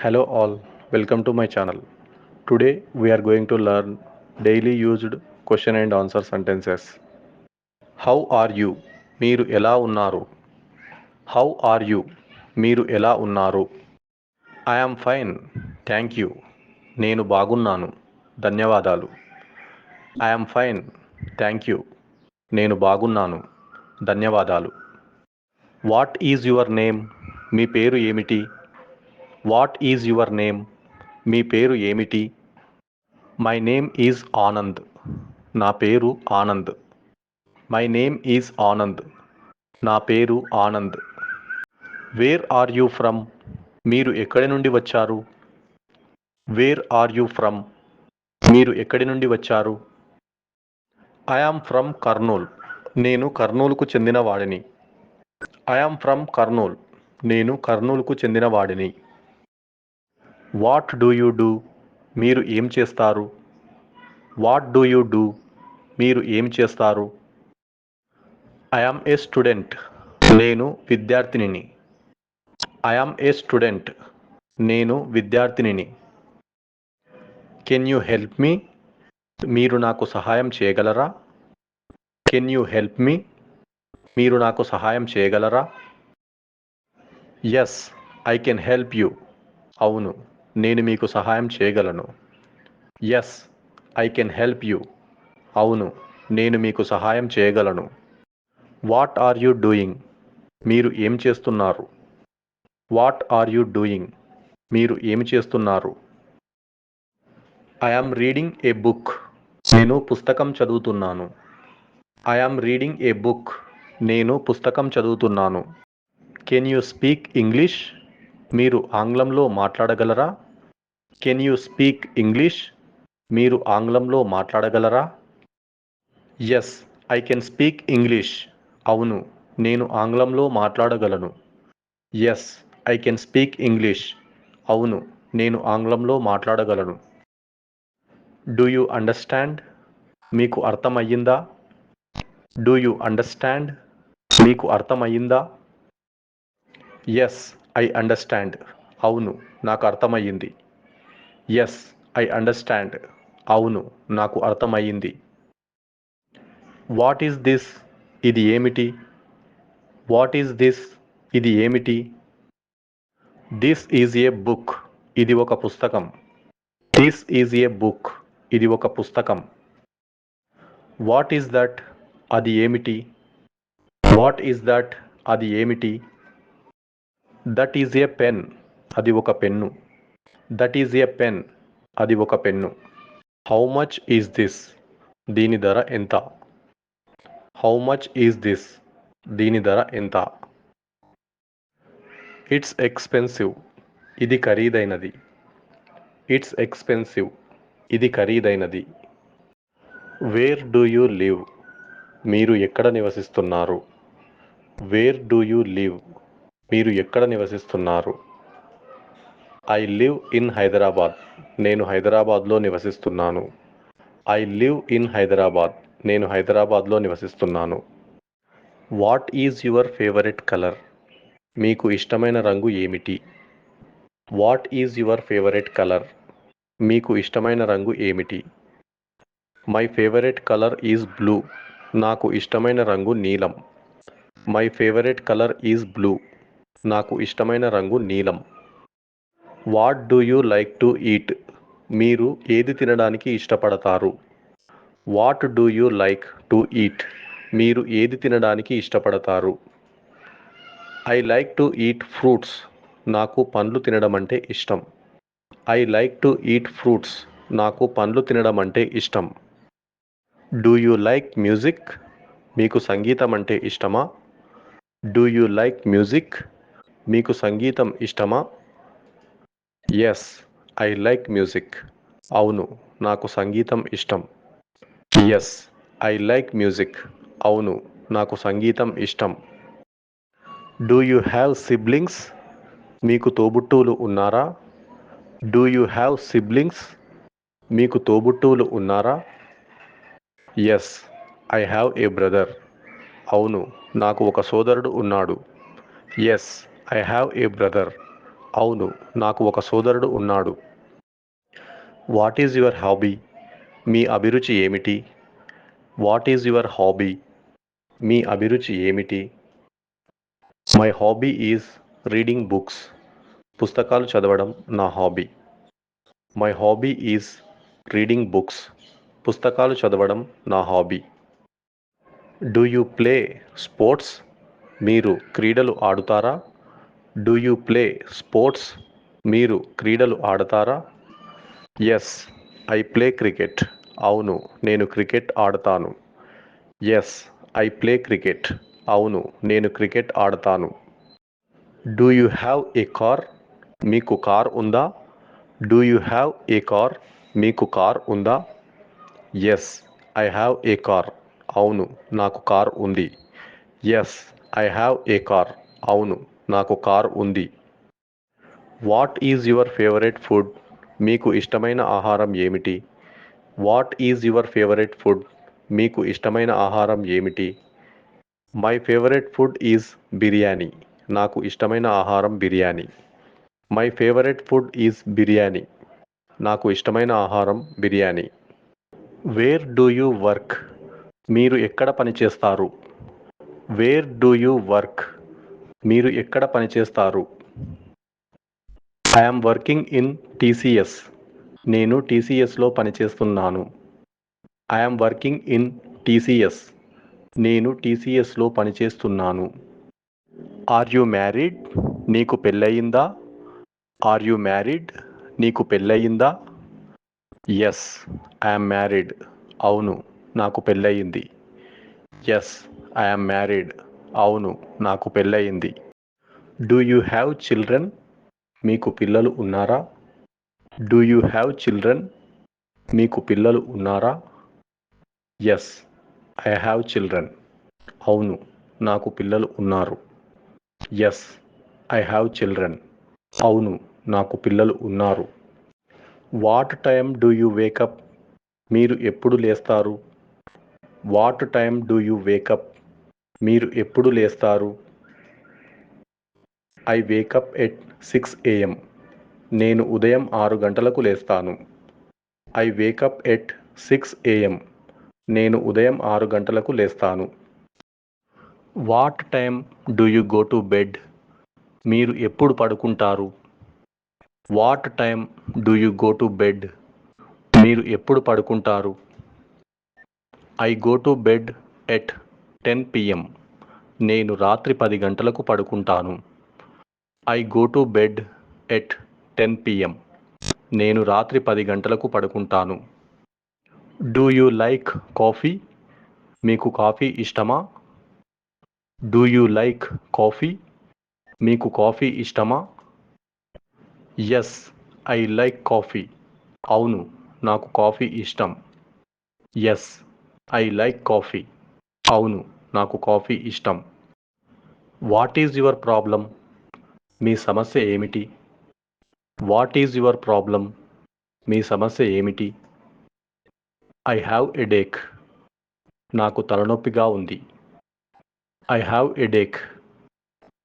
Hello all, welcome to my channel. Today we are going to learn daily used question and answer sentences. How are you? మీరు ఎలా ఉన్నారు? How are you? మీరు ఎలా ఉన్నారు? I am fine. Thank you. నేను బాగున్నాను. ధన్యవాదాలు. I am fine. Thank you. నేను బాగున్నాను. ధన్యవాదాలు. What is your name? మీ పేరు ఏమిటి? What is your name? మీ పేరు ఏమిటి? My name is Anand. నా పేరు ఆనంద్. My name is Anand. నా పేరు ఆనంద్. Where are you from? మీరు ఎక్కడి నుండి వచ్చారు? Where are you from? మీరు ఎక్కడి నుండి వచ్చారు? I am from Kurnool. నేను కర్నూలుకు చెందిన వాడిని. I am from Kurnool. నేను కర్నూలుకు చెందిన వాడిని. What do you do? మీరు ఏం చేస్తారు? What do you do? మీరు ఏం చేస్తారు? I am a student. నేను విద్యార్థినిని. I am a student. నేను విద్యార్థినిని. Can you help me? మీరు నాకు సహాయం చేయగలరా? Can you help me? మీరు నాకు సహాయం చేయగలరా? Yes, I can help you. అవును, నేను మీకు సహాయం చేయగలను. Yes, I can help you. అవును, నేను మీకు సహాయం చేయగలను. What are you doing? మీరు ఏం చేస్తున్నారు? What are you doing? మీరు ఏమి చేస్తున్నారు? I am reading a book. నేను పుస్తకం చదువుతున్నాను. I am reading a book. నేను పుస్తకం చదువుతున్నాను. Can you speak English? మీరు ఆంగ్లంలో మాట్లాడగలరా? Can you speak English? మీరు ఆంగ్లంలో మాట్లాడగలరా? Yes, I can speak English. అవును, నేను ఆంగ్లంలో మాట్లాడగలను. Yes, I can speak English. అవును, నేను ఆంగ్లంలో మాట్లాడగలను. Do you understand? మీకు అర్థమయ్యిందా? Do you understand? మీకు అర్థమయ్యిందా? Yes, I understand. అవును, నాకు అర్థమయ్యింది. Yes, I understand. అవును, నాకు అర్థమయ్యింది. What is this? ఇది ఏమిటి? What is this? ఇది ఏమిటి? This is a book. ఇది ఒక పుస్తకం. This is a book. ఇది ఒక పుస్తకం. What is that? అది ఏమిటి? What is that? అది ఏమిటి? That is a pen. అది ఒక pen. That is a pen. అది ఒక pen. How much is this? దీని ధర ఎంత? How much is this? దీని ధర ఎంత? It's expensive. ఇది ఖరీదైనది. It's expensive. ఇది ఖరీదైనది. Wear do you live? మీరు ఎక్కడ నివసిస్తున్నారు? Wear do you live? మీరు ఎక్కడ నివసిస్తున్నారు? I live in Hyderabad. నేను హైదరాబాద్లో నివసిస్తున్నాను. I live in Hyderabad. నేను హైదరాబాద్లో నివసిస్తున్నాను. What is your favourite colour? మీకు ఇష్టమైన రంగు ఏమిటి? What is your favourite colour? మీకు ఇష్టమైన రంగు ఏమిటి? My favourite colour is blue. నాకు ఇష్టమైన రంగు నీలం. My favourite colour is blue. నాకు ఇష్టమైన రంగు నీలం. What do you like to eat? మీరు ఏది తినడానికి ఇష్టపడతారు? What do you like to eat? మీరు ఏది తినడానికి ఇష్టపడతారు? I like to eat fruits. నాకు పండ్లు తినడం అంటే ఇష్టం. I like to eat fruits. నాకు పండ్లు తినడం అంటే ఇష్టం. Do you like music? మీకు సంగీతం అంటే ఇష్టమా? Do you like music? మీకు సంగీతం ఇష్టమా? Yes, I like music. అవును, నాకు సంగీతం ఇష్టం. Yes, I like music. అవును, నాకు సంగీతం ఇష్టం. Do you have siblings? మీకు తోబుట్టువులు ఉన్నారా? Do you have siblings? మీకు తోబుట్టువులు ఉన్నారా? Yes, I have a brother. అవును, నాకు ఒక సోదరుడు ఉన్నాడు. Yes, I have a brother. అవును, నాకు ఒక సోదరుడు ఉన్నాడు. What is your hobby? మీ అభిరుచి ఏమిటి? What is your hobby? మీ అభిరుచి ఏమిటి? My hobby is reading books. పుస్తకాలు చదవడం నా hobby. My hobby is reading books. పుస్తకాలు చదవడం నా hobby. Do you play sports? మీరు క్రీడలు ఆడుతారా? Do you play sports? మీరు క్రీడలు ఆడతారా? Yes, I play cricket. అవును, నేను క్రికెట్ ఆడతాను. Yes, I play cricket. అవును, నేను క్రికెట్ ఆడతాను. Do you have a car? మీకు కార్ ఉందా? Do you have a car? మీకు కార్ ఉందా? Yes, I have a car. అవును, నాకు కార్ ఉంది. Yes, I have a car. అవును, నాకు కార్ ఉంది. What is your favourite food? మీకు ఇష్టమైన ఆహారం ఏమిటి? What is your favourite food? మీకు ఇష్టమైన ఆహారం ఏమిటి? My favourite food is biryani. నాకు ఇష్టమైన ఆహారం బిర్యానీ. My favourite food is biryani. నాకు ఇష్టమైన ఆహారం బిర్యానీ. Where do you work? మీరు ఎక్కడ పనిచేస్తారు? Where do you work? మీరు ఎక్కడ పనిచేస్తారు? I'm working in TCS. నేను టీసీఎస్లో పనిచేస్తున్నాను. I'm working in TCS. నేను టీసీఎస్లో పనిచేస్తున్నాను. Are you married? నీకు పెళ్ళయిందా? Are you married? నీకు పెళ్ళయిందా? Yes, I'm married. అవును, నాకు పెళ్ళయింది. Yes, I'm married. అవును, నాకు పెళ్ళయింది. Do you have children? మీకు పిల్లలు ఉన్నారా? Do you have children? మీకు పిల్లలు ఉన్నారా? Yes, I have children. అవును, నాకు పిల్లలు ఉన్నారు. Yes, I have children. అవును, నాకు పిల్లలు ఉన్నారు. What time do you wake up? మీరు ఎప్పుడు లేస్తారు? What time do you wake up? మీరు ఎప్పుడు లేస్తారు? I wake up at 6 AM. నేను ఉదయం 6 గంటలకు లేస్తాను. I wake up at 6 AM. నేను ఉదయం 6 గంటలకు లేస్తాను. What time do you go to bed? మీరు ఎప్పుడు పడుకుంటారు? What time do you go to bed? మీరు ఎప్పుడు పడుకుంటారు? I go to bed at 10 PM. నేను రాత్రి 10 గంటలకు పడుకుంటాను. I go to bed at 10 PM. నేను రాత్రి 10 గంటలకు పడుకుంటాను. Do you like coffee? మీకు కాఫీ ఇష్టమా? Do you like coffee? మీకు కాఫీ ఇష్టమా? Yes, I like coffee. అవును, నాకు కాఫీ ఇష్టం. Yes, I like coffee. అవును, నాకు కాఫీ ఇష్టం. What is your problem? మీ సమస్య ఏమిటి? What is your problem? మీ సమస్య ఏమిటి? I have headache. నాకు తలనొప్పిగా ఉంది. I have headache.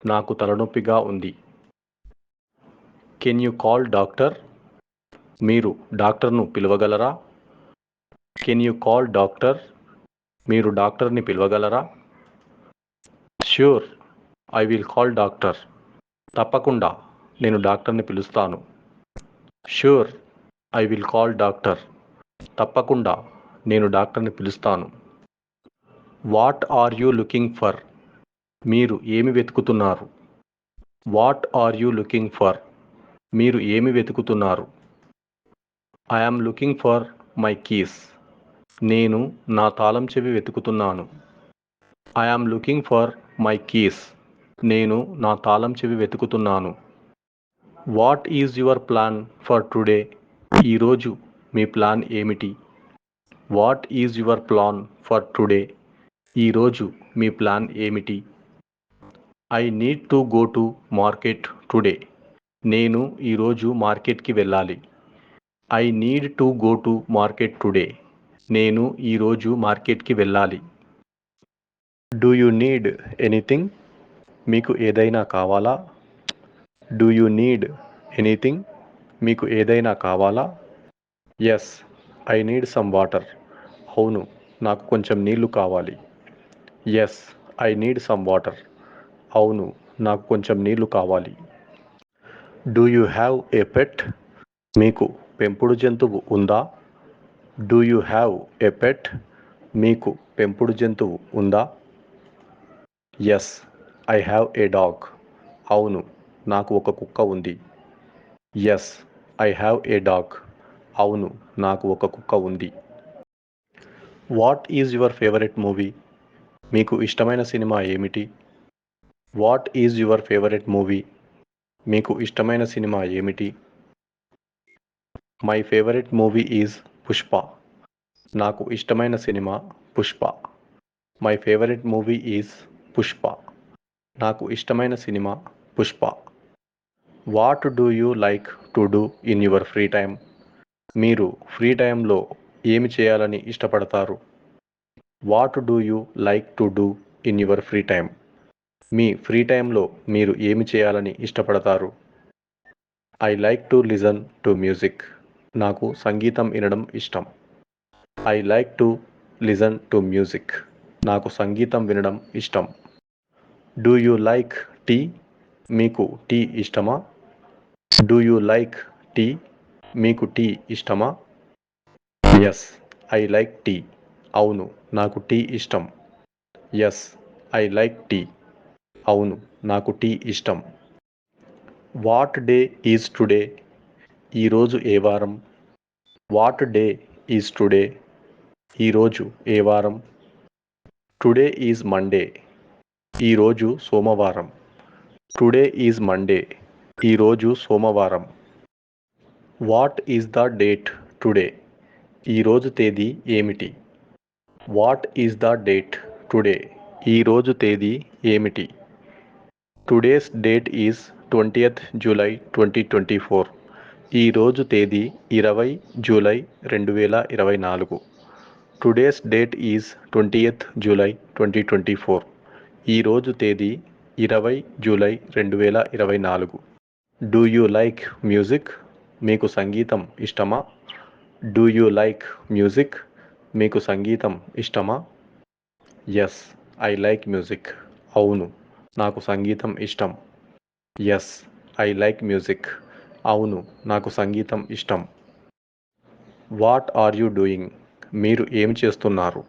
నాకు తలనొప్పిగా ఉంది. Can you call doctor? మీరు డాక్టర్ను పిలవగలరా? Can you call doctor? మీరు డాక్టర్ని పిలవగలరా? Sure, I will call doctor. తప్పకుండా, నేను డాక్టర్ని పిలుస్తాను. Sure, I will call doctor. తప్పకుండా, నేను డాక్టర్ని పిలుస్తాను. What are you looking for? మీరు ఏమి వెతుకుతున్నారు? What are you looking for? మీరు ఏమి వెతుకుతున్నారు? I am looking for my keys. నేను నా తాళం చెవి వెతుకుతున్నాను. I am looking for my keys. నేను నా తాళం చెవి వెతుకుతున్నాను. What is your plan for today? ఈరోజు మీ ప్లాన్ ఏమిటి? What is your plan for today? ఈరోజు మీ ప్లాన్ ఏమిటి? I need to go to market today. నేను ఈరోజు మార్కెట్కి వెళ్ళాలి. I need to go to market today. నేను ఈరోజు మార్కెట్కి వెళ్ళాలి. Do you need anything? మీకు ఏదైనా కావాలా? డూ యూ నీడ్ ఎనీథింగ్ మీకు ఏదైనా కావాలా? Yes I need some water. అవును నాకు కొంచెం నీళ్లు కావాలి. Yes I need some water. అవును నాకు కొంచెం నీళ్లు కావాలి. Do you have a pet? మీకు పెంపుడు జంతువు ఉందా? Do you have a pet? మీకు పెంపుడు జంతువు ఉందా? Yes I have a dog. అవును నాకు ఒక కుక్క ఉంది. Yes I have a dog. అవును నాకు ఒక కుక్క ఉంది. What is your favourite movie? మీకు ఇష్టమైన సినిమా ఏమిటి? What is your favourite movie? మీకు ఇష్టమైన సినిమా ఏమిటి? My favourite movie is Pushpa. నాకు ఇష్టమైన cinema Pushpa. My favourite movie is Pushpa. నాకు ఇష్టమైన cinema Pushpa. What do you like to do in your free time? మీరు ఫ్రీ టైంలో ఏమి చేయాలని ఇష్టపడతారు? What do you like to do in your free time? Me free టైంలో మీరు ఏమి చేయాలని ఇష్టపడతారు? I like to listen to music. నాకు సంగీతం వినడం ఇష్టం. I like to listen to music. నాకు సంగీతం వినడం ఇష్టం. Do you like tea? మీకు టీ ఇష్టమా? Do you like tea? మీకు టీ ఇష్టమా? Yes I like tea. అవును నాకు టీ ఇష్టం. Yes I like tea. అవును నాకు టీ ఇష్టం. What day is today? ఈరోజు ఏ వారం? What day is today? ఈరోజు ఏ వారం? Today is Monday. ఈరోజు సోమవారం. Today is Monday. ఈరోజు సోమవారం. What is the date today? ఈరోజు తేదీ ఏమిటి? What is the date today? ఈరోజు తేదీ ఏమిటి? Today's date is 20th July 2024. ఈరోజు తేదీ 20 July 2024. Today's date is 20th July 2024. ఈరోజు తేదీ 20 July 2024. Do you like music? మీకు సంగీతం ఇష్టమా? Do you like music? మీకు సంగీతం ఇష్టమా? Yes I like music. అవును నాకు సంగీతం ఇష్టం. Yes I like music. అవును నాకు సంగీతం ఇష్టం. What are you doing? మీరు ఏం చేస్తున్నారు?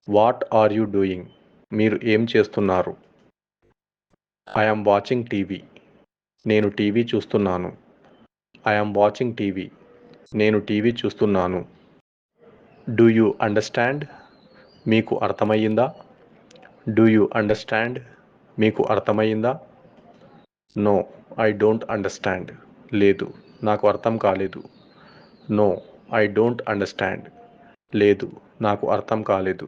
What are you doing? మీరు ఏం చేస్తున్నారు? I am watching TV. నేను టీవీ చూస్తున్నాను. I am watching TV. నేను టీవీ చూస్తున్నాను. Do you understand? మీకు అర్థమయ్యిందా? Do you understand? మీకు అర్థమయ్యిందా? No I don't understand. లేదు నాకు అర్థం కాలేదు. No I don't understand. లేదు నాకు అర్థం కాలేదు.